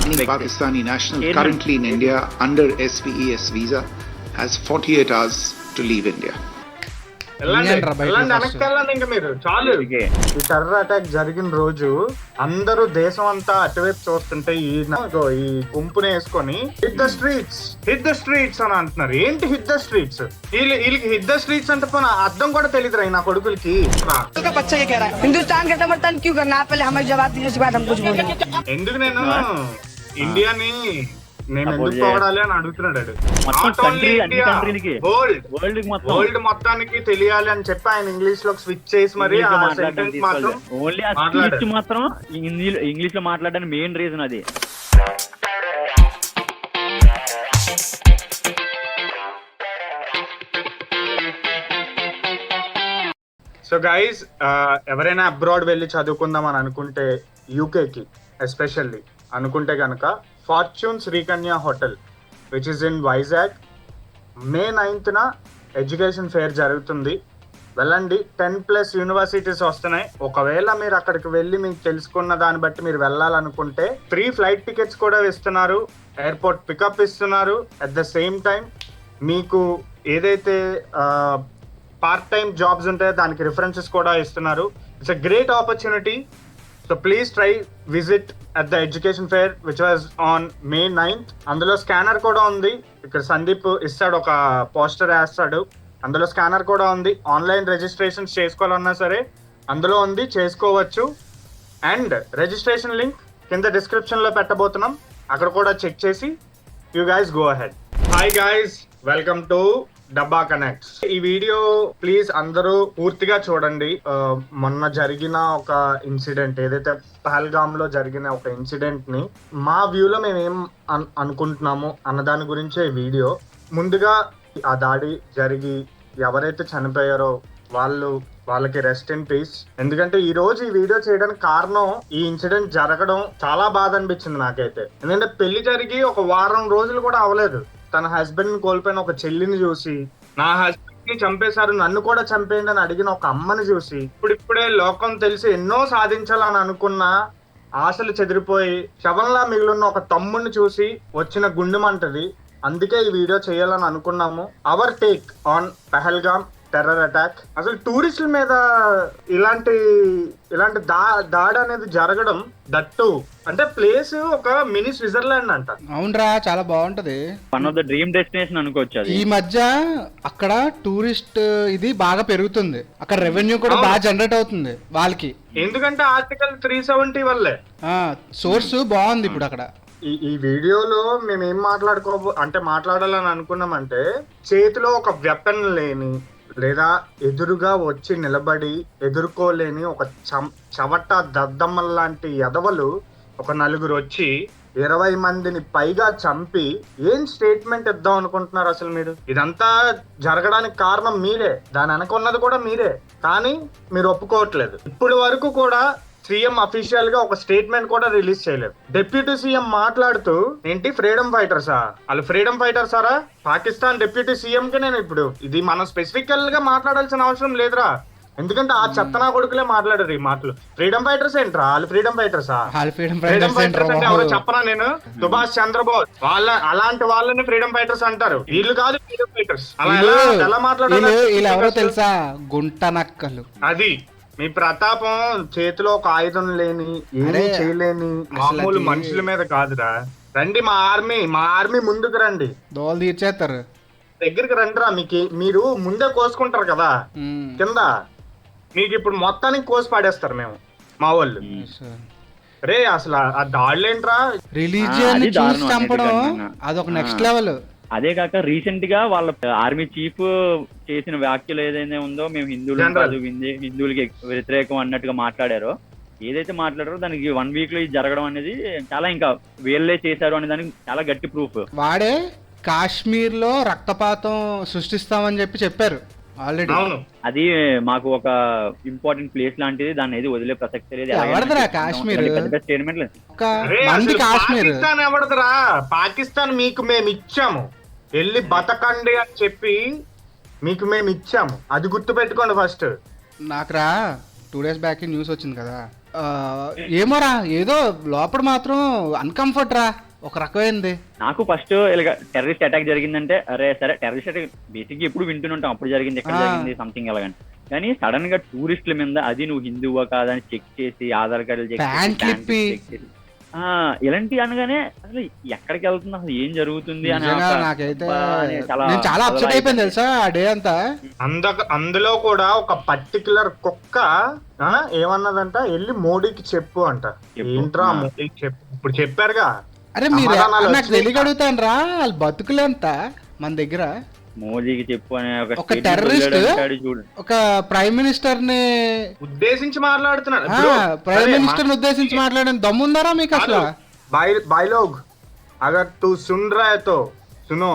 Any Pakistani national currently in India under SPES visa has 48 hours to leave India. వెనక్కెళ్ళండి ఇంకా మీరు చాలు. ఈ terror attack జరిగిన రోజు అందరూ దేశం అంతా అటువైపు చూస్తుంటే ఈ గుంపుని వేసుకొని హిట్ ద స్ట్రీట్స్ అని అంటున్నారు. ఏంటి హిట్ ద స్ట్రీట్స్? వీళ్ళకి హిట్ ద స్ట్రీట్స్ అంటే పోనీ అర్థం కూడా తెలియదురా నా కొడుకులకి. ఎందుకు నేను ఇండియాని నేను ఎందుకు పోగడాలి అని అడుగుతున్నాడు. వరల్డ్ మొత్తానికి తెలియాలి అని చెప్పి ఆయన ఇంగ్లీష్ లో స్విచ్ చేసి మరి మాత్రం ఇంగ్లీష్ లో మాట్లాడడానికి మెయిన్ రీజన్ అది. సో గైస్, ఎవరైనా అబ్రాడ్ వెళ్ళి చదువుకుందాం అని అనుకుంటే యూకేకి ఎస్పెషల్లీ అనుకుంటే కనుక fortune Srikanya hotel which is in Vizag May 9th education fair జరుగుతుంది. వెళ్ళండి. 10+ యూనివర్సిటీస్ వస్తున్నాయి. ఒకవేళ మీరు అక్కడికి వెళ్ళి మీకు తెలుసుకున్న దాన్ని బట్టి మీరు వెళ్ళాలనుకుంటే ఫ్రీ ఫ్లైట్ టికెట్స్ కూడా ఇస్తున్నారు, ఎయిర్పోర్ట్ పికప్ ఇస్తున్నారు. అట్ ద సేమ్ టైం మీకు ఏదైతే పార్ట్ టైం జాబ్స్ ఉంటాయో దానికి రిఫరెన్సెస్ కూడా ఇస్తున్నారు. It's a great opportunity. So please try visit at the education fair which was on May 9th. అందులో స్కానర్ కూడా ఉంది. ఇక్కడ సందీప్ ఇస్తాడు, ఒక పోస్టర్ వేస్తాడు. అందులో స్కానర్ కూడా ఉంది. ఆన్లైన్ రిజిస్ట్రేషన్స్ చేసుకోవాలన్నా సరే అందులో ఉంది, చేసుకోవచ్చు. అండ్ రిజిస్ట్రేషన్ లింక్ కింద డిస్క్రిప్షన్ లో పెట్టబోతున్నాం, అక్కడ కూడా చెక్ చేసి you guys go ahead. Hi guys, welcome to డబ్బా కనెక్ట్స్. ఈ వీడియో ప్లీజ్ అందరూ పూర్తిగా చూడండి. మొన్న జరిగిన ఒక ఇన్సిడెంట్, ఏదైతే పహల్గామ్ లో జరిగిన ఒక ఇన్సిడెంట్ ని మా వ్యూలో మేము ఏం అనుకుంటున్నాము అన్న దాని గురించే వీడియో. ముందుగా ఆ దాడి జరిగి ఎవరైతే చనిపోయారో వాళ్ళకి రెస్ట్ ఇన్ పీస్. ఎందుకంటే ఈ రోజు ఈ వీడియో చేయడానికి కారణం ఈ ఇన్సిడెంట్ జరగడం చాలా బాధ అనిపించింది నాకైతే. ఎందుకంటే పెళ్లి జరిగి ఒక వారం రోజులు కూడా అవ్వలేదు, తన హస్బెండ్ ని కోల్పోయిన ఒక చెల్లిని చూసి, నా హస్బెండ్ ని చంపేశారు నన్ను కూడా చంపేయండి అని అడిగిన ఒక అమ్మని చూసి, ఇప్పుడిప్పుడే లోకం తెలిసి ఎన్నో సాధించాలని అనుకున్న ఆశలు చెదిరిపోయి శవంలా మిగిలిన ఒక తమ్ముడిని చూసి వచ్చిన గుండెమంటది. అందుకే ఈ వీడియో చేయాలని అనుకున్నాము. Our take on Pahalgam terror attack. అసలు టూరిస్టుల మీద ఇలాంటి దాడి అనేది జరగడం, దట్టు అంటే ప్లేస్ ఒక మినీ స్విట్జర్లాండ్ అంట. అవునరా, చాలా బాగుంటది. One of the dream destination అనుకోవచ్చు. ఈ మధ్య అక్కడ టూరిస్ట్ ఇది బాగా పెరుగుతుంది, అక్కడ రెవెన్యూ కూడా బాగా జనరేట్ అవుతుంది వాళ్ళకి. ఎందుకంటే ఆర్టికల్ 370 వల్లే సోర్స్ బాగుంది ఇప్పుడు అక్కడ. ఈ వీడియోలో మేము ఏం మాట్లాడాలని అనుకున్నామంటే, చేతిలో ఒక వెపన్ లేని లేదా ఎదురుగా వచ్చి నిలబడి ఎదుర్కోలేని ఒక చవట దద్దమ్మల లాంటి ఎదవలు ఒక నలుగురు వచ్చి 20 మందిని పైగా చంపి ఏం స్టేట్మెంట్ ఇద్దాం అనుకుంటున్నారు అసలు మీరు? ఇదంతా జరగడానికి కారణం మీరే, దాని వెనకున్నది కూడా మీరే, కానీ మీరు ఒప్పుకోవట్లేదు. ఇప్పటి వరకు కూడా సీఎం అఫీషియల్ గా ఒక స్టేట్మెంట్ కూడా రిలీజ్ చేయలేదు. డిప్యూటీ సీఎం మాట్లాడుతూ ఏంటి ఫ్రీడమ్ ఫైటర్సా? వాళ్ళు ఫ్రీడమ్ ఫైటర్సారా? పాకిస్తాన్ డిప్యూటీ సీఎం కి నేను ఇప్పుడు ఇది మనం స్పెసిఫికల్ గా మాట్లాడాల్సిన అవసరం లేదురా, ఎందుకంటే ఆ చెత్తనా కొడుకులే మాట్లాడారు ఈ మాటలు. ఫ్రీడమ్ ఫైటర్స్ ఏంట్రా? వాళ్ళు ఫ్రీడమ్ ఫైటర్సా? ఫ్రీడమ్ ఫైటర్స్ అంటే ఎవరో చెప్పనా నేను? సుభాష్ చంద్రబోస్ అలాంటి వాళ్ళని ఫ్రీడమ్ ఫైటర్స్ అంటారు. వీళ్ళు కాదు ఫ్రీడమ్ ఫైటర్స్. ఎలా మాట్లాడారు తెలుసా? గుంట నక్కలు. అది మీ ప్రతాపం చేతిలో ఒక ఆయుధం లేని, ఏమీ చేయలేని మామూలు మనుషుల మీద కాదురా. రండి మా ఆర్మీ ముందుకు రండి, దోలు తీర్చేస్తారు. దగ్గరికి రండిరా. మీరు ముందే కోసుకుంటారు కదా కింద, మీకు ఇప్పుడు మొత్తానికి కోసి పాడేస్తారు మేము మా వాళ్ళు. రే అసలు ఆ దాడులేంట్రా? రిలీజియన్ చంపడం అదొక నెక్స్ట్ లెవెల్. అదే కాక రీసెంట్ గా వాళ్ళ ఆర్మీ చీఫ్ చేసిన వ్యాఖ్యలు ఏదైతే ఉందో, మేము హిందువులకి వ్యతిరేకం అన్నట్టుగా మాట్లాడారో, ఏదైతే మాట్లాడారో దానికి 1 week లో ఇది జరగడం అనేది చాలా ఇంకా వీళ్ళే చేశారు అనే దానికి చాలా గట్టి ప్రూఫ్. వాడే కాశ్మీర్ లో రక్తపాతం సృష్టిస్తామని చెప్పారు ఆల్రెడీ. అది మాకు ఒక ఇంపార్టెంట్ ప్లేస్ లాంటిది, దాన్ని ఏది వదిలే ప్రసక్తి లేదు. కాశ్మీర్ స్టేట్మెంట్ ఎవడదరా? పాకిస్తాన్ మీకు మేము ఇచ్చాము, వెళ్ళి బతకండి అని చెప్పి మీకు మేము ఇచ్చాము, అది గుర్తు పెట్టుకోండి ఫస్ట్. నాకురా 2 days బ్యాక్ న్యూస్ వచ్చింది కదా, ఏమోరా ఏదో లోపల మాత్రం అన్కంఫర్ట్ రా ఒక రకమైంది. నాకు ఫస్ట్ ఇలాగ టెర్రరిస్ట్ అటాక్ జరిగిందంటే అరే సరే టెర్రరిస్ట్ అటాక్ బేసిక్ గా ఎప్పుడు వింటుంటాం, అప్పుడు జరిగింది ఎక్కడ జరిగింది సంథింగ్ ఎలాగని. కానీ సడన్ గా టూరిస్టుల మీద అది నువ్వు హిందువా కాదని చెక్ చేసి ఆధార్ కార్డులు చెక్ చేసి ఇలాంటి అనగానే అసలు ఎక్కడికి వెళ్తుంది, అసలు ఏం జరుగుతుంది అని నాకైతే చాలా అప్సెట్ అయిపోయింది తెలుసా ఆ డే అంతా. అందులో కూడా ఒక పర్టికులర్ కుక్క ఏమన్నదంట, వెళ్ళి మోడీకి చెప్పు అంట. ఏంట్రా మోడీకి చెప్పు, ఇప్పుడు చెప్పారుగా. అరే మీరు నాకు తెలియగలుగుతాను రా వాళ్ళు బతుకులేంత మన దగ్గర. మోదీకి చెప్పు అనే ఒక టెర్రరిస్ట్ ఒక ప్రైమ్ మినిస్టర్ ని ఉద్దేశించి మాట్లాడుతున్నాడు. ప్రైమ్ మినిస్టర్ ని ఉద్దేశించి మాట్లాడని దమ్ముందారా మీకు అసలు? भाई लोग अगर तू सुन रहा है तो सुनो,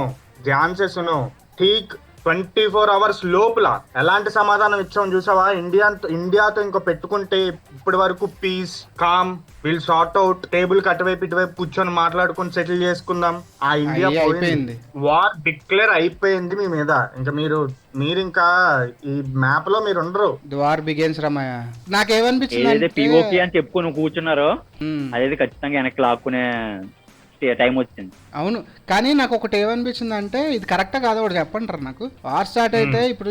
ध्यान से सुनो. ठीक 24 hours లోపల ఎలాంటి సమాధానం ఇచ్చాం చూసావా? ఇండియాతో ఇంకో పెట్టుకుంటే ఇప్పటి వరకు peace calm will sort out, table అటువైపు ఇటువైపు కూర్చొని మాట్లాడుకుని సెటిల్ చేసుకుందాం. ఆ ఇండియా పోయింది, వార్ డిక్లేర్ అయిపోయింది మీ మీద. ఇంకా మీరు ఇంకా ఈ మ్యాప్ లో మీరు ఉండరు. War begins Ramayya. నాకేమనిపించింది పిఓపి అని చెప్పుకొని కూర్చున్నారో అదేది ఖచ్చితంగా వెనక్కి లాక్కునే టైం వచ్చింది. అవును, కానీ నాకు ఒకటి ఏమనిపించింది అంటే ఇది కరెక్టా కాదో ఒకటి చెప్పంటారు నాకు. వార్ స్టార్ట్ అయితే ఇప్పుడు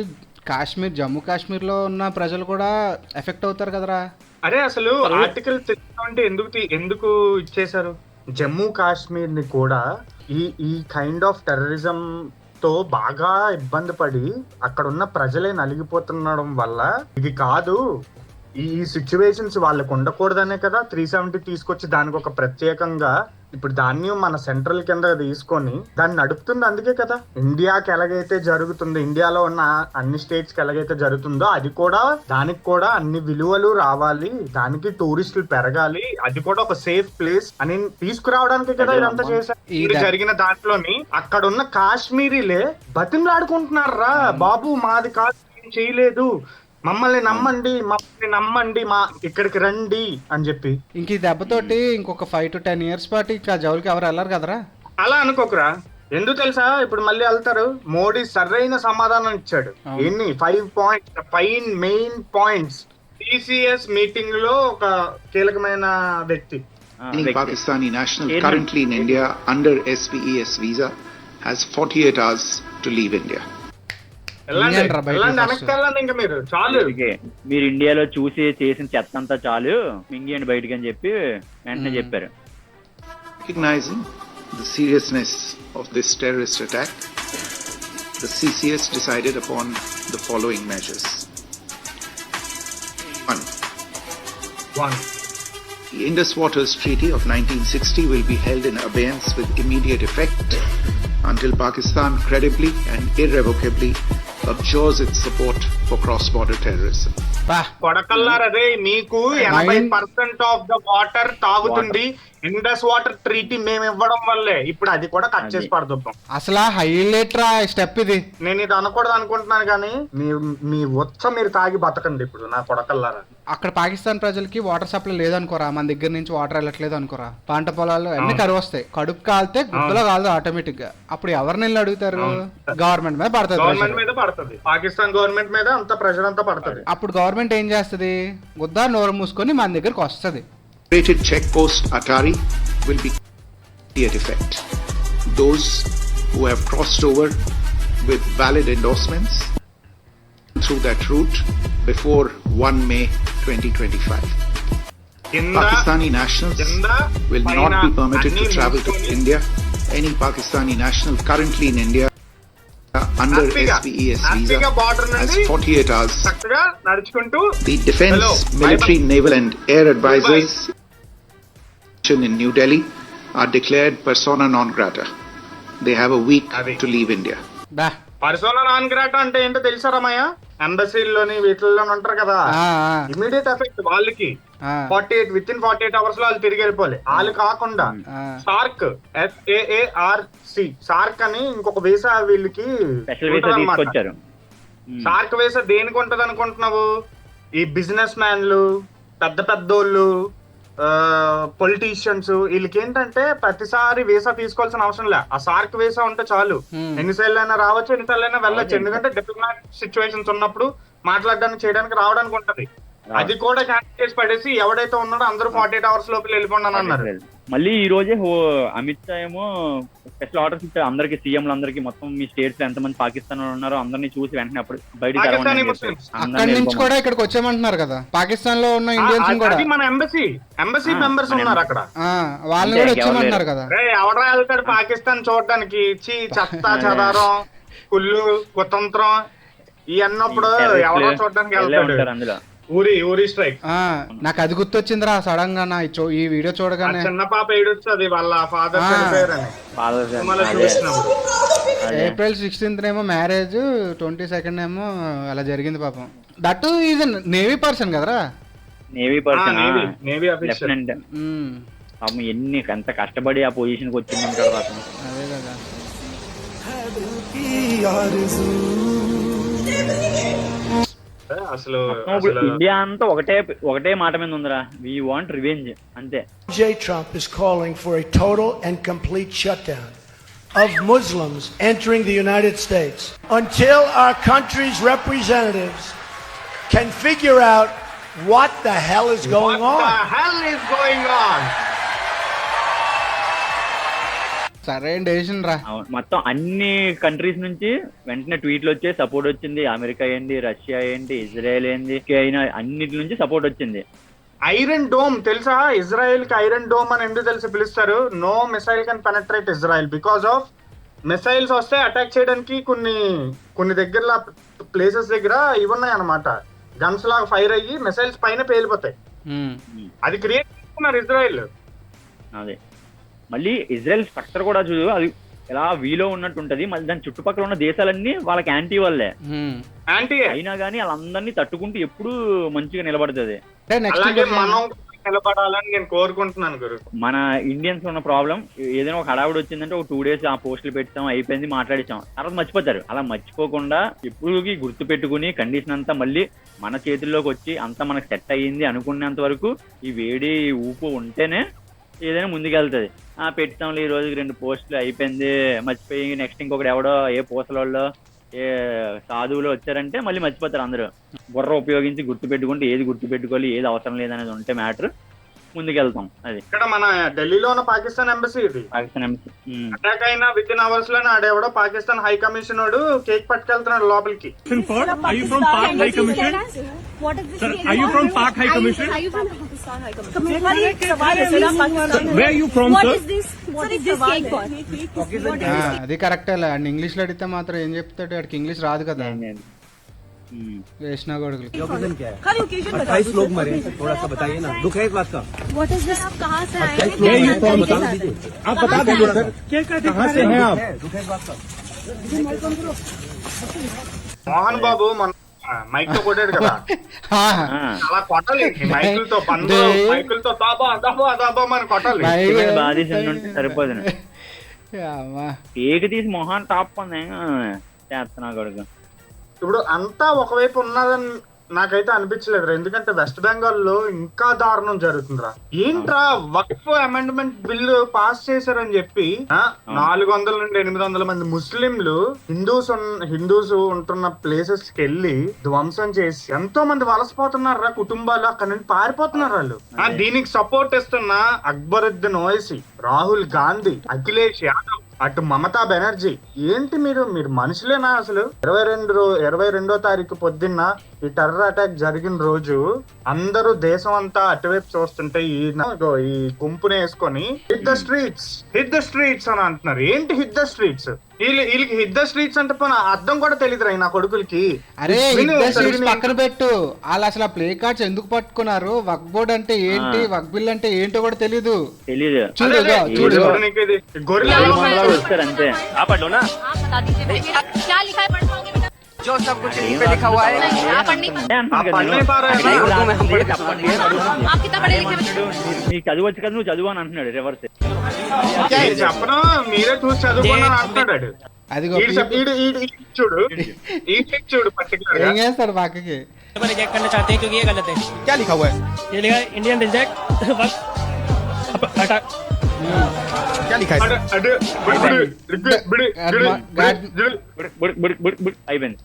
కాశ్మీర్, జమ్మూ కాశ్మీర్ లో ఉన్న ప్రజలు కూడా ఎఫెక్ట్ అవుతారు కదరా. అరే అసలు ఆర్టికల్ అంటే ఎందుకు ఇచ్చేశారు? జమ్మూ కాశ్మీర్ ని కూడా ఈ కైండ్ ఆఫ్ టెర్రరిజం తో బాగా ఇబ్బంది పడి అక్కడ ఉన్న ప్రజలే నలిగిపోతుండడం వల్ల ఇది కాదు, ఈ సిచ్యువేషన్స్ వాళ్ళకు ఉండకూడదనే కదా 370 తీసుకొచ్చి దానికి ఒక ప్రత్యేకంగా ఇప్పుడు దాన్ని మన సెంట్రల్ కింద తీసుకొని దాన్ని నడుపుతుంది. అందుకే కదా ఇండియాకి ఎలాగైతే జరుగుతుందో, ఇండియాలో ఉన్న అన్ని స్టేట్స్ కి ఎలాగైతే జరుగుతుందో అది కూడా దానికి కూడా అన్ని విలువలు రావాలి, దానికి టూరిస్టులు పెరగాలి, అది కూడా ఒక సేఫ్ ప్లేస్ అని తీసుకురావడానికి కదా ఇదంతా చేశారు. ఇది జరిగిన దాంట్లోని అక్కడ ఉన్న కాశ్మీరీలే బతిమలాడుకుంటున్నారా, బాబు మాది కాదు, చేయలేదు, మమ్మల్ని నమ్మండి మా ఇక్కడికి రండి అని చెప్పి. ఇంక ఈ దెబ్బతోటి ఇంకొక 5 to 10 years పాటు ఇంకా జౌలికి ఎవరు వెళ్ళరు కదరా. అలా అనుకోకురా, ఎందుకు తెలుసా? ఇప్పుడు మళ్ళీ వెళ్తారు. మోడీ సరైన సమాధానం ఇచ్చాడు. ఎన్ని 5 మెయిన్ పాయింట్స్ TCS మీటింగ్ లో ఒక కీలకమైన వ్యక్తి. Pakistani national currently in India under SPES visa has 48 hours to leave India. ఇంకా మీరు చాలు, మీరు ఇండియాలో చూసి చేసిన చెత్త అంతా చాలు, మింగియండి బయటకి అని చెప్పి వెంటనే చెప్పారు. Recognizing the seriousness of this terrorist attack, the CCS decided upon the following measures. 1. The Indus Waters Treaty of 1960 will be held in abeyance with immediate effect until Pakistan credibly and irrevocably abjures its support for cross-border terrorism. కొడకల్లారదే, మీకు 80% of the water తాగుతుంది Indus water treaty మేము ఇవ్వడం వల్లే. ఇప్పుడు అది కూడా cut చేసి పడుతున్నాం. అసలు హైలైట్ రా స్టెప్ ఇది. నేను ఇది అనకూడదు అనుకుంటున్నాను కానీ మీ వచ్చ మీరు తాగి బతకండి ఇప్పుడు నా కొడకల్లారా. అక్కడ పాకిస్తాన్ ప్రజలకి వాటర్ సప్లై లేదనుకోరా, మన దగ్గర నుంచి వాటర్ వెళ్ళట్లేదు అనుకోరా, పంట పొలాలు అన్ని కరువు వస్తాయి, కడుపు కాలితే గుడ్డలో కాదు ఆటోమేటిక్ గా. అప్పుడు ఎవరిని వెళ్ళి అడుగుతారు? గవర్నమెంట్ మీద పడుతుంది, పాకిస్తాన్ గవర్నమెంట్ మీద అంత ప్రెషర్ అంతా పడుతుంది. అప్పుడు గవర్నమెంట్ ఏం చేస్తుంది? గుద్దా నోరు మూసుకొని మన దగ్గరకు వస్తుంది. Rated check post Atari will be at effect. Those who have crossed over with valid endorsements through that route before 1 May 2025 Pakistani nationals will not be permitted to travel to India. Any Pakistani national currently in India under SPES visa has 48 hours. The Defence, Military, Naval and Air Advisors in New Delhi are declared persona non grata. They have a week to leave India. Persona non grata అంటే ఏంటో తెలుసా రమయ్య? ఎంబసీలోని వీటిల్లో ఉంటారు కదా, immediate effect వాళ్ళకి 48 hours లో వాళ్ళు తిరిగి వెళ్ళిపోవాలి. వాళ్ళు కాకుండా సార్క్ SAARC సార్క్ అని ఇంకొక వీసా వీళ్ళకి తీసుకొచ్చారు. సార్క్ వీసా దేనికి ఉంటది అనుకుంటున్నావు? ఈ బిజినెస్ మ్యాన్లు, పెద్ద పెద్దోళ్ళు, పొలిటీషియన్స్, వీళ్ళకి ఏంటంటే ప్రతిసారి వీసా తీసుకోవాల్సిన అవసరం లే. ఆ సార్క్ వీసా ఉంటే చాలు, ఎన్నిసార్లు అయినా రావచ్చు, ఎన్నిసార్లు అయినా వెళ్ళొచ్చు. ఎందుకంటే డిప్లొమాటిక్ సిచ్యువేషన్స్ ఉన్నప్పుడు మాట్లాడడానికి చేయడానికి రావడానికి ఉంటది. అది కూడా క్యాన్సిల్ చేసి పడేసి ఎవడైతే ఉన్నాడో అందరూ 48 hours లోపల వెళ్ళిపోండి అన్నారు. మళ్ళీ ఈ రోజే అమిత్ షా ఏమో స్పెషల్ ఆర్డర్స్ ఇచ్చారు అందరికి, సీఎంలు అందరికి, మొత్తం మీ స్టేట్స్ లో ఎంతమంది పాకిస్తాన్ ఉన్నారో అందరినీ చూసి వెంటనే అప్పుడు బయటకు అక్కడి నుంచి కూడా ఇక్కడికి వచ్చామంటున్నారు కదా, పాకిస్తాన్ లో ఉన్న ఇండియన్స్ కూడా. మన ఎంబసీ మెంబర్స్ ఉన్నారు అక్కడ, వాళ్ళని కూడా వచ్చామంటున్నారు కదా. ఎవడరా వెళ్తాడు పాకిస్తాన్ చూడడానికి? చెత్త చెదారం కుళ్ళు కుతంత్రం ఈ అన్నప్పుడు ఎవడో చూడడానికి వెళ్తాడు అందులో. ఊరి స్ట్రైక్. నాకు అది గుర్తొచ్చిందిరా సడన్ గా ఈ వీడియో చూడగానే. చిన్న పాప ఏడుస్తుంది వాళ్ళ ఫాదర్ చనిపోయారని. April 16th ఏమో మ్యారేజ్, 22nd ఏమో అలా జరిగింది పాపం. దట్ ఈజ్ నేవీ పర్సన్ కదరా, నేవీ పర్సన్, నేవీ ఆఫీసర్. పాపం ఎన్ని ఎంత కష్టపడి ఆ పొజిషన్ కి వచ్చిందంటారు అతను. అదే కదా. అసలు ఇండియా అంతా ఒకటే మాట మీద ఉందిరా, వి వాంట్ రివెంజ్ అంతే. Trump is calling for a total and complete shutdown of Muslims entering the United States until our country's representatives can figure out what the hell is going on. What the hell is going on? సరైన decision రా. మొత్తం అన్ని countries నుంచి వెంటనే ట్వీట్లు వచ్చి support వచ్చింది. America ఏంటి, రష్యా ఏంటి, ఇజ్రాయెల్ ఏంటి, అయినా అన్నిటి నుంచి సపోర్ట్ వచ్చింది. ఐరన్ డోమ్ తెలుసా? ఇజ్రాయెల్ కి ఐరన్ డోమ్ అని ఎందుకు తెలిసి పిలుస్తారు? No missile can penetrate Israel because of missiles వస్తే అటాక్ చేయడానికి కొన్ని దగ్గర ప్లేసెస్ దగ్గర ఇవన్నాయి అనమాట, గన్స్ లాగా ఫైర్ అయ్యి మిసైల్స్ పైన పేలిపోతాయి. అది క్రియేట్ చేసుకున్నారు ఇజ్రాయెల్. అదే మళ్ళీ ఇజ్రాయెల్ స్ట్రక్చర్ కూడా చూడు, అది ఎలా వీలో ఉన్నట్టు ఉంటది. మళ్ళీ దాని చుట్టుపక్కల ఉన్న దేశాలన్నీ వాళ్ళకి యాంటీ వాళ్ళే, అయినా గానీ వాళ్ళందరినీ తట్టుకుంటూ ఎప్పుడు మంచిగా నిలబడుతుంది. మనం నిలబడాలని నేను కోరుకుంటున్నాను గురు. మన ఇండియన్స్ ఉన్న ప్రాబ్లం, ఏదైనా ఒక హడావుడి వచ్చిందంటే ఒక 2 days ఆ పోస్టులు పెట్టాం, అయిపోయింది, మాట్లాడించాం, తర్వాత మర్చిపోతారు. అలా మర్చిపోకుండా ఎప్పుడుకి గుర్తు పెట్టుకుని కండిషన్ అంతా మళ్ళీ మన చేతుల్లోకి వచ్చి అంతా మనకు సెట్ అయ్యింది అనుకునేంత వరకు ఈ వేడి ఊపు ఉంటేనే ఏదైనా ముందుకెళ్తుంది. పెట్టాంలో ఈ రోజుకి 2 పోస్టులు అయిపోయింది, మర్చిపోయి నెక్స్ట్ ఇంకొకటి ఎవడో ఏ పూసలలో ఏ సాధువులు వచ్చారంటే మళ్ళీ మర్చిపోతారు అందరూ. బుర్ర ఉపయోగించి గుర్తు పెట్టుకుంటే ఏది గుర్తు పెట్టుకోవాలి, ఏది అవసరం లేదనేది ఉంటే మ్యాటర్ ముందుకెళ్తాం. అది ఇక్కడ మన ఢిల్లీలో ఉన్న పాకిస్తాన్ ఎంబసీ, ఇది పాకిస్తాన్ ఎంబసీ అటాక్ అయిన విత్ ఇన్ అవర్స్ లోనే ఆడేవాడో పాకిస్తాన్ హై కమిషనర్ కేక్ పట్టుకెళ్తున్నాడు లోపలికి. అది కరెక్టే. ఇంగ్లీష్ లో అడిగితే మాత్రం ఏం చెప్తాడు, వాడికి ఇంగ్లీష్ రాదు కదా. వేసిన కొడుకులు 28 लोग मरे, थोड़ा सा बताइए ना, दुख है इस बात का? आप कहाँ से आए? आप बता दीजिए सर, कहाँ से हैं आप? दुख है इस बात का? మోహన్ బాబు మన మైక్ తో కొట్టాడు కదా, అలా కొట్టాలి. మైకులతో మైకులతో దాబా మన కొట్టాలి. బాధేసి సరిపోదు. ఏక తీసి మొహాన్ టాప్ పొందే చేస్తున్నా కొడుకు. ఇప్పుడు అంతా ఒకవైపు ఉన్నదని నాకైతే అనిపించలేదు, ఎందుకంటే వెస్ట్ బెంగాల్ లో ఇంకా దారుణం జరుగుతుందిరా. ఏంట్రా వక్ఫ్ అమెండ్మెంట్ బిల్లు పాస్ చేశారని చెప్పి 400 నుండి 800 మంది ముస్లింలు హిందూస్ ఉంటున్న ప్లేసెస్ కి వెళ్ళి ధ్వంసం చేసి ఎంతో మంది వలసపోతున్నారు కుటుంబాలు, అక్కడ నుండి పారిపోతున్నారు వాళ్ళు. దీనికి సపోర్ట్ ఇస్తున్న అక్బరుద్దీన్ ఓవైసీ, రాహుల్ గాంధీ, అఖిలేష్ యాదవ్, అటు మమతా బెనర్జీ, ఏంటి మీరు మనుషులేనా అసలు? 22వ తారీఖు పొద్దున్న ఈ టెర్రర్ అటాక్ జరిగిన రోజు అందరూ దేశం అంతా అటువైపు చూస్తుంటే ఈ గుంపుని వేసుకొని హిట్ ద స్ట్రీట్స్ అని అంటున్నారు. ఏంటి హిట్ ద స్ట్రీట్స్? వీళ్ళకి హిట్ ద స్ట్రీట్స్ అంటే అర్థం కూడా తెలియదురా నా కొడుకులకి. అరే పక్కన పెట్టు, వాళ్ళు అసలు ఆ ప్లే కార్డ్స్ ఎందుకు పట్టుకున్నారు? వక్ బోర్డ్ అంటే ఏంటి, వక్ బిల్ అంటే ఏంటో కూడా తెలీదు. చూడు అంతే. जो सब कुछ यहीं पे लिखा हुआ है, आप कितना पढ़े लिखे? నీకు చదువచ్చు కదా, నువ్వు చదువు అని అంటున్నాడు రివర్స్. చెప్పను, మీరే చూసి చదువుకున్నాను అంటున్నాడు. చూడు పర్టికులర్ ఏం చేస్తాడు పక్కకి. रिजेक्ट करना चाहते हैं क्योंकि ये गलत है. क्या लिखा हुआ है? ये लिखा है इंडियन रिजेक्ट क्या लिखा है అడు అడు బిడి బిడి బిడి బిడి బిడి అయిపోయింది.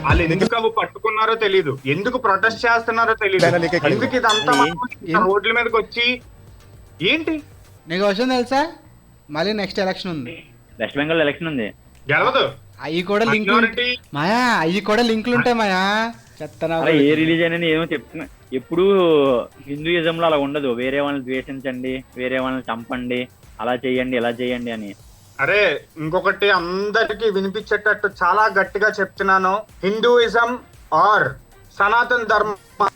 వాళ్ళు ఎందుకు అవి పట్టుకున్నారో తెలీదు, ఎందుకు ప్రొటెస్ట్ చేస్తున్నారో తెలీదు, ఎందుకు ఇదంతా రోడ్ల మీదకి వచ్చి ఏంటి. నీకు విషయం తెలుసా, మళ్ళీ నెక్స్ట్ ఎలక్షన్ ఉంది, వెస్ట్ బెంగాల్ ఎలక్షన్ ఉంది, గెలవదు. అవి కూడా లింక్ మాయా, అవి కూడా లింకులు ఉంటాయి మాయా. చెత్తనా అరే ఏ రిలీజియన్ అని ఏమో చెప్తున్నా. ఎప్పుడు హిందూయిజం లో అలా ఉండదు, వేరే వాళ్ళని ద్వేషించండి, వేరే వాళ్ళని చంపండి, అలా చేయండి ఇలా చేయండి అని. అరే ఇంకొకటి అందరికి వినిపించేటట్టు చాలా గట్టిగా చెప్తున్నాను, హిందూయిజం ఆర్ సనాతన్ ధర్మ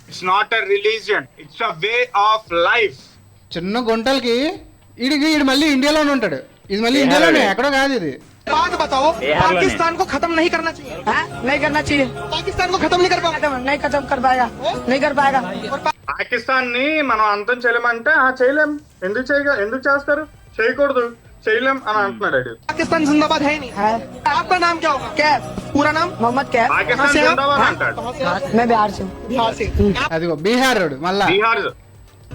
it's not a religion, it's a way of life. చిన్న గుంటలకి ఈడు మళ్ళీ ఇండియాలోనే ఉంటాడు, ఇది మళ్ళీ ఇండియాలోనే, ఎక్కడో కాదు ఇది. बात बताओ, पाकिस्तान को खत्म नहीं करना चाहिए? नहीं करना चाहिए, पाकिस्तान को खत्म नहीं कर पाएगा, नहीं खत्म कर पाएगा, नहीं कर पाएगा. పాకిస్తాన్ ని మనం అంతం చేయలేమంటే చేయలేం. ఎందుకు చేస్తారు, చేయకూడదు, చేయలేం అని అంటున్నాడు. पाकिस्तान जिंदाबाद है नहीं. आपका नाम क्या होगा? कैफ, पूरा नाम? मोहम्मद कैफ. పాకిస్తాన్ జిందాబాద్ అంటాడు. मैं बिहार से. बिहार से. అదిగో బీహార్ రోడ్ మళ్ళా. బీహార్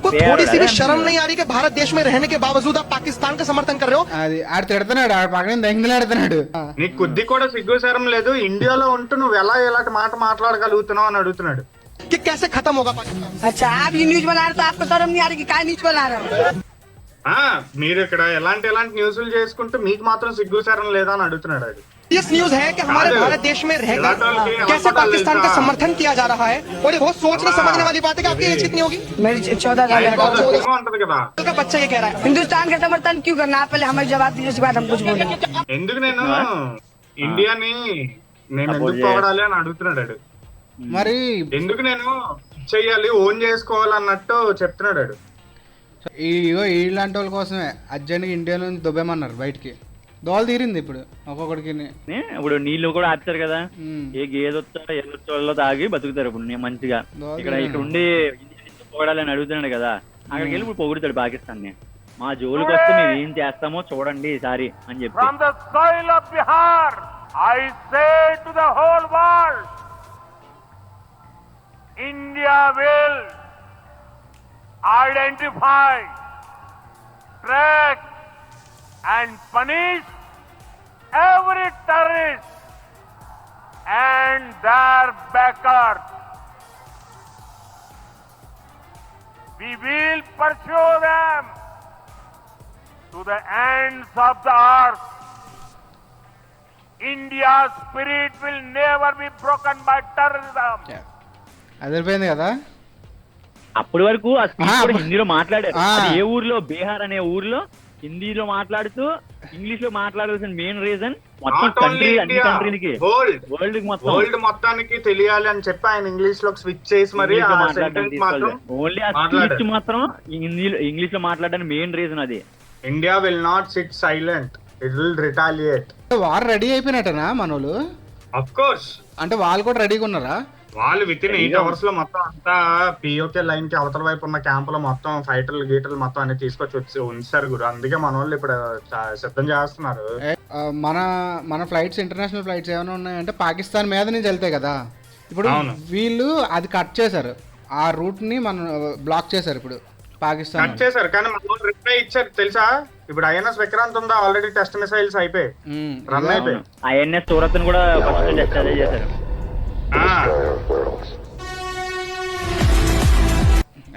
आपको थोड़ी सी भी शर्म नहीं आ रही कि भारत देश में रहने के बावजूद आप पाकिस्तान का समर्थन कर रहे हो? అది ఆడు తిడుతున్నాడు, ఆడు పక్కన దెంగిలాడుతున్నాడు. నీకు కొద్ది కూడా సిగ్గుసారం లేదు, ఇండియాలో ఉంటూ నువ్వు ఎలా ఇలాంటి మాట మాట్లాడగలుగుతున్నావు అని అడుగుతున్నాడు. कि कैसे खत्म होगा पाकिस्तान? अच्छा आप ये न्यूज बना रहे तो आपको शर्म नहीं आ रही कि क्या न्यूज बना रहे हो? మీరు ఇక్కడ ఎలాంటి న్యూస్లు చేసుకుంటూ మీకు మాత్రం సిగ్గుసారం లేదా అని అడుగుతున్నాడు అది. इस न्यूज है कि हमारे भारत देश में रहकर कैसे पाकिस्तान का समर्थन किया जा रहा है, और ये बहुत सोचने समझने वाली बात है कि आपकी एज कितनी होगी? मेरी 14 साल है. ఉంటది కదా. का बच्चा ये कह रहा है. हिंदुस्तान का समर्थन क्यों करना, आप पहले हमें जवाब दीजिए, उसके बाद हम कुछ बोलेंगे. ఎందుకు నేను ఇండియాని నేను ఎందుకు పొగడాలి అని అడుగుతున్నాడు ఆడు. మరి ఎందుకు నేను చెయ్యాలి, ఓన్ చేసుకోవాలన్నట్టు చెప్తున్నాడు ఆడు. ఇగో ఇలాంటి వాళ్ళ కోసమే అర్జెంట్గా ఇండియా నుంచి దుబ్బేమన్నారు బయటికి. దోలు తీరింది ఇప్పుడు ఒక్కొక్కడికి. ఇప్పుడు నీళ్లు కూడా ఆపుతారు కదా, ఏ గేదొచ్చో ఎల్లొచ్చోళ్ళలో తాగి బతుకుతారు ఇప్పుడు మంచిగా. ఇక్కడ ఉండి పొగడాలని అడుగుతున్నాడు కదా, అక్కడికి వెళ్ళి ఇప్పుడు పొగుడుతాడు పాకిస్తాన్ ని. మా జోలికి వస్తే మేము ఏం చేస్తామో చూడండి ఈసారి అని చెప్పి. From the soil of Bihar, I say to the whole world, India will identify, track and punish every terrorist and their backers. We will pursue them to the ends of the earth. India's spirit will never be broken by terrorism. అదిరిపోయింది కదా. అప్పటి వరకు ఆ speech కూడా హిందీలో మాట్లాడారు. అది ఏ ఊర్లో, బీహార్ అనే ఊర్లో హిందీలో మాట్లాడుతూ ఇంగ్లీష్ లో మాట్లాడాల్సిన మెయిన్ రీజన్ మొత్తం కంట్రీ, అన్ని కంట్రీలకి, వరల్డ్ మొత్తానికి తెలియాలి అని చెప్పి ఆయన ఇంగ్లీష్ లో స్విచ్ చేసి మరి ఓన్లీ ఆ స్పీచ్ మాత్రం ఇంగ్లీష్ లో మాట్లాడడానికి మెయిన్ రీజన్ అది. India will not SIT silent, it will retaliate. వారు రెడీ అయిపోయినట్టనా మనోళ్ళు? Of course. అంటే వాళ్ళు కూడా రెడీగా ఉన్నారా? వాళ్ళు విత్ ఇన్ 8 hours లో మొత్తం అంతా పిఓకే లైన్ కి అవతల వైపు ఉన్న క్యాంప్ లో మొత్తం ఫైటర్లు గీటర్లు మొత్తం అన్ని తీసుకొచ్చి ఉంచారు గురు. అందుకే మన వాళ్ళు ఇప్పుడు సిద్ధం చేస్తున్నారు. మన ఫ్లైట్స్, ఇంటర్నేషనల్ ఫ్లైట్స్ ఏమైనా ఉన్నాయంటే పాకిస్తాన్ మీద నుంచి వెళ్తాయి కదా. ఇప్పుడు వీళ్ళు అది కట్ చేశారు, ఆ రూట్ ని మనం బ్లాక్ చేశారు. ఇప్పుడు పాకిస్తాన్ కట్ చేశారు, కానీ మన వాళ్ళు రిప్లై ఇచ్చారు తెలుసా. ఇప్పుడు ఐఎన్ఎస్ విక్రాంత్ ఉందా, ఆల్రెడీ టెస్ట్ మిసైల్స్ అయిపోయి రన్ అయిపోయి. ఐఎన్ఎస్ సూరత్ కూడా ఫస్ట్ టెస్ట్ అదే చేశారు.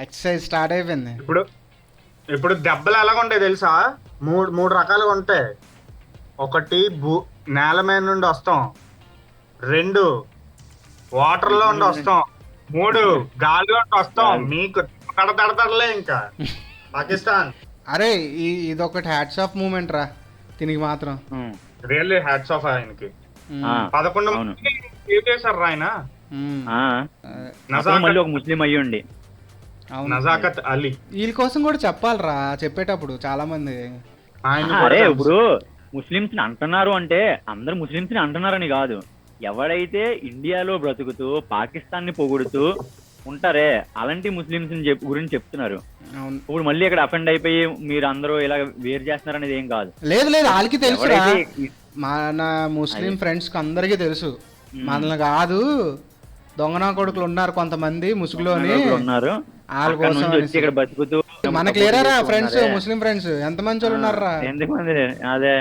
ఎక్సర్సైజ్ స్టార్ట్ అయిపోయింది. ఇప్పుడు దెబ్బలు ఎలాగ ఉంటాయి తెలుసా, మూడు రకాలుగా ఉంటాయి. ఒకటి నేల మీద నుండి వస్తాం, 2 వాటర్ లో నుండి వస్తాం, 3 గాలిలో నుండి వస్తాం. మీకు తడతడతడలే ఇంకా పాకిస్తాన్. అరే ఇదొకటి హ్యాట్స్ ఆఫ్ మూమెంట్ రా దీనికి మాత్రం. రియల్లీ హ్యాట్స్ ఆఫ్ ఆయనకి. 11 మంది చేశారు ఆయన. మళ్ళీ ఒక ముస్లిం అయ్యండి, నజాకత్ అలీ. వీళ్ళ కోసం కూడా చెప్పాలరా చెప్పేటప్పుడు చాలా మంది. అరే ఇప్పుడు ముస్లింస్ ని అంటున్నారు అంటే అందరు ముస్లింస్ ని అంటున్నారని కాదు, ఎవడైతే ఇండియాలో బ్రతుకుతూ పాకిస్తాన్ ని పొగుడుతూ ఉంటారే అలాంటి ముస్లింస్ గురించి చెప్తున్నారు. ఇప్పుడు మళ్ళీ ఇక్కడ అఫెండ్ అయిపోయి మీరు అందరూ ఇలా వేరు చేస్తున్నారు అనేది ఏం కాదు. లేదు వాళ్ళకి తెలుసు, మన ముస్లిం ఫ్రెండ్స్ కి అందరికీ తెలుసు. మనల్ని కాదు, దొంగనా కొడుకులు ఉన్నారు కొంతమంది ముసుగులోని ఉన్నారు. వాళ్ళ అక్కడ కోసం నుంచి వచ్చి అనేసి. ఇక్కడ బతుకుతూ మనకి లేరా ఫ్రెండ్స్, ముస్లిం ఫ్రెండ్స్ ఎంత మంచి వాళ్ళు ఉన్నారా? ఎందుకంది అదే.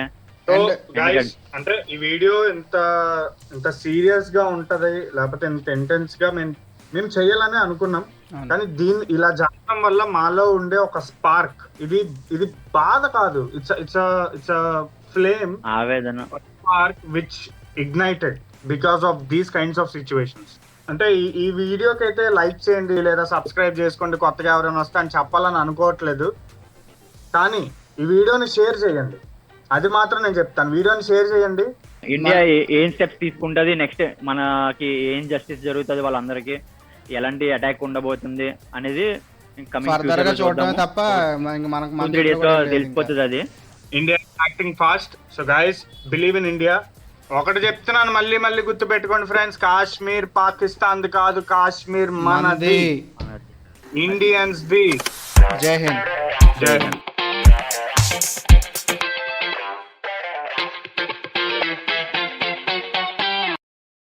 సో గైస్ అంటే ఈ వీడియో ఇంత సీరియస్ గా ఉంటది లేకపోతే ఇంత ఇంటెన్స్ గా మేము చేయాలని అనుకున్నాం. కానీ దీన్ని ఇలా జరగడం వల్ల మాలో ఉండే ఒక స్పార్క్, ఇది బాధ కాదు, ఇట్స్ ఫ్లేమ్, ఆవేదన, spark which ignited because of these kinds of situations. అంటే ఈ వీడియోకి అయితే లైక్ చేయండి లేదా సబ్స్క్రైబ్ చేసుకోండి కొత్తగా ఎవరైనా వస్తే అని చెప్పాలని అనుకోవట్లేదు. కానీ ఈ వీడియోని షేర్ చేయండి, అది మాత్రం నేను చెప్తాను. వీడియోని షేర్ చేయండి. ఇండియా ఏం స్టెప్స్ తీసుకుంటది, నెక్స్ట్ మనకి ఏం జస్టిస్ జరుగుతుంది, వాళ్ళందరికీ ఎలాంటి అటాక్ ఉండబోతుంది అనేది ఫర్దర్ గా చూడడమే తప్ప మనకు 2-3 days లో తెలిసిపోతుంది అది. India acting fast. So guys believe in India. ఒకటి చెప్తున్నాను మళ్ళీ గుర్తు పెట్టుకోండి ఫ్రెండ్స్, కాశ్మీర్ పాకిస్తాన్ ది కాదు, కాశ్మీర్ మనది, ఇండియన్స్ ది. జై హింద్. జై హింద్.